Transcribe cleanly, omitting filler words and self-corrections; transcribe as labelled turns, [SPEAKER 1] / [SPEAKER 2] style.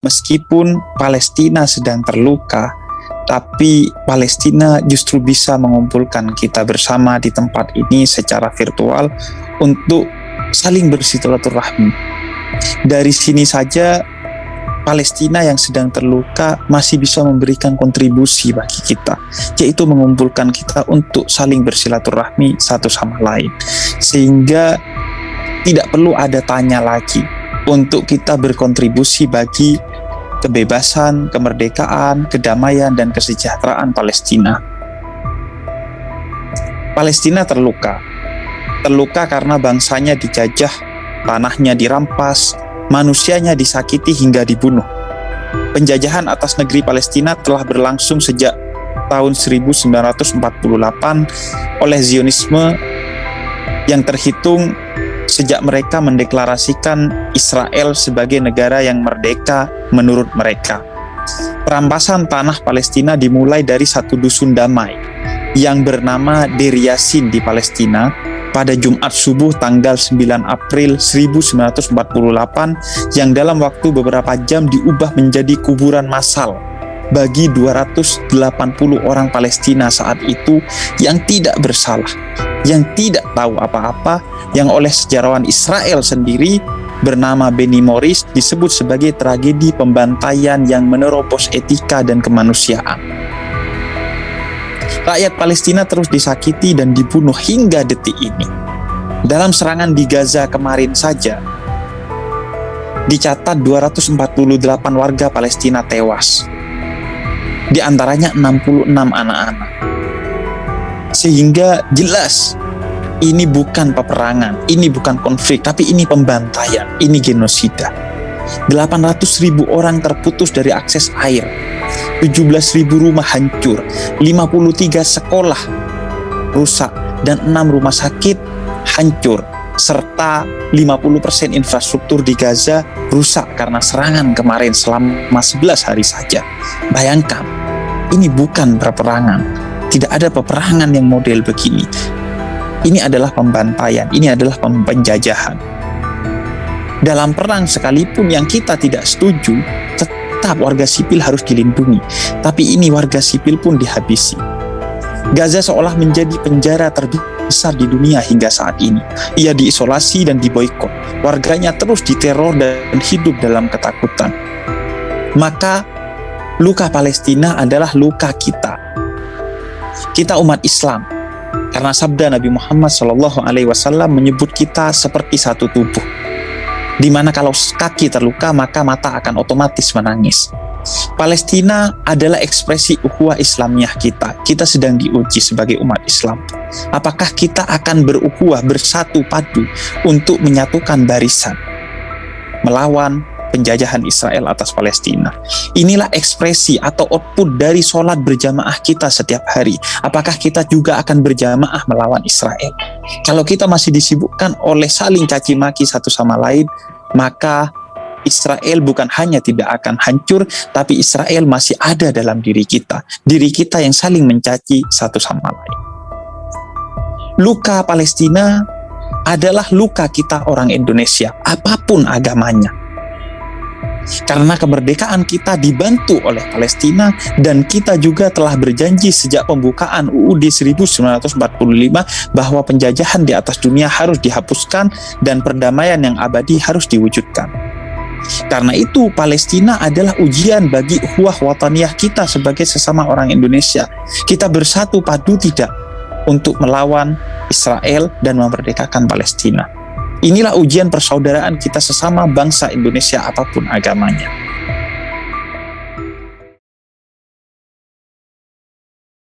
[SPEAKER 1] Meskipun Palestina sedang terluka, tapi Palestina justru bisa mengumpulkan kita bersama di tempat ini secara virtual untuk saling bersilaturahmi. Dari sini saja Palestina yang sedang terluka masih bisa memberikan kontribusi bagi kita, yaitu mengumpulkan kita untuk saling bersilaturahmi satu sama lain. Sehingga tidak perlu ada tanya lagi untuk kita berkontribusi bagi kebebasan, kemerdekaan, kedamaian, dan kesejahteraan Palestina. Palestina terluka karena bangsanya dijajah, tanahnya dirampas, manusianya disakiti hingga dibunuh. Penjajahan atas negeri Palestina telah berlangsung sejak tahun 1948 oleh Zionisme yang terhitung sejak mereka mendeklarasikan Israel sebagai negara yang merdeka menurut mereka. Perampasan tanah Palestina dimulai dari satu dusun damai yang bernama Deir Yassin di Palestina pada Jumat subuh tanggal 9 April 1948 yang dalam waktu beberapa jam diubah menjadi kuburan massal bagi 280 orang Palestina saat itu yang tidak bersalah, yang tidak tahu apa-apa, yang oleh sejarawan Israel sendiri bernama Benny Morris disebut sebagai tragedi pembantaian yang menerobos etika dan kemanusiaan. Rakyat Palestina terus disakiti dan dibunuh hingga detik ini. Dalam serangan di Gaza kemarin saja, dicatat 248 warga Palestina tewas. Di antaranya 66 anak-anak. Sehingga jelas ini bukan peperangan, ini bukan konflik, tapi ini pembantaian, ini genosida. 800.000 orang terputus dari akses air. 17.000 rumah hancur, 53 sekolah rusak, dan 6 rumah sakit hancur, serta 50% infrastruktur di Gaza rusak karena serangan kemarin selama 11 hari saja. Bayangkan, ini bukan peperangan, tidak ada peperangan yang model begini. Ini adalah pembantaian, ini adalah penjajahan. Dalam perang sekalipun yang kita tidak setuju, tetap warga sipil harus dilindungi, tapi ini warga sipil pun dihabisi. Gaza seolah menjadi penjara terbesar di dunia hingga saat ini. Ia diisolasi dan diboikot. Warganya terus diteror dan hidup dalam ketakutan. Maka luka Palestina adalah luka kita. Kita umat Islam. Karena sabda Nabi Muhammad SAW menyebut kita seperti satu tubuh, di mana kalau kaki terluka maka mata akan otomatis menangis. Palestina adalah ekspresi ukhuwah Islamiyah kita. Kita sedang diuji sebagai umat Islam. Apakah kita akan berukhuwah, bersatu padu untuk menyatukan barisan melawan penjajahan Israel atas Palestina? Inilah ekspresi atau output dari sholat berjamaah kita setiap hari. Apakah kita juga akan berjamaah melawan Israel? Kalau kita masih disibukkan oleh saling caci maki satu sama lain, maka Israel bukan hanya tidak akan hancur, tapi Israel masih ada dalam diri kita yang saling mencaci satu sama lain. Luka Palestina adalah luka kita orang Indonesia, apapun agamanya. Karena kemerdekaan kita dibantu oleh Palestina, dan kita juga telah berjanji sejak pembukaan UUD 1945 bahwa penjajahan di atas dunia harus dihapuskan dan perdamaian yang abadi harus diwujudkan. Karena itu Palestina adalah ujian bagi ukhuwah wataniyah kita sebagai sesama orang Indonesia. Kita bersatu padu tidak untuk melawan Israel dan memerdekakan Palestina. Inilah ujian persaudaraan kita sesama bangsa Indonesia apapun agamanya.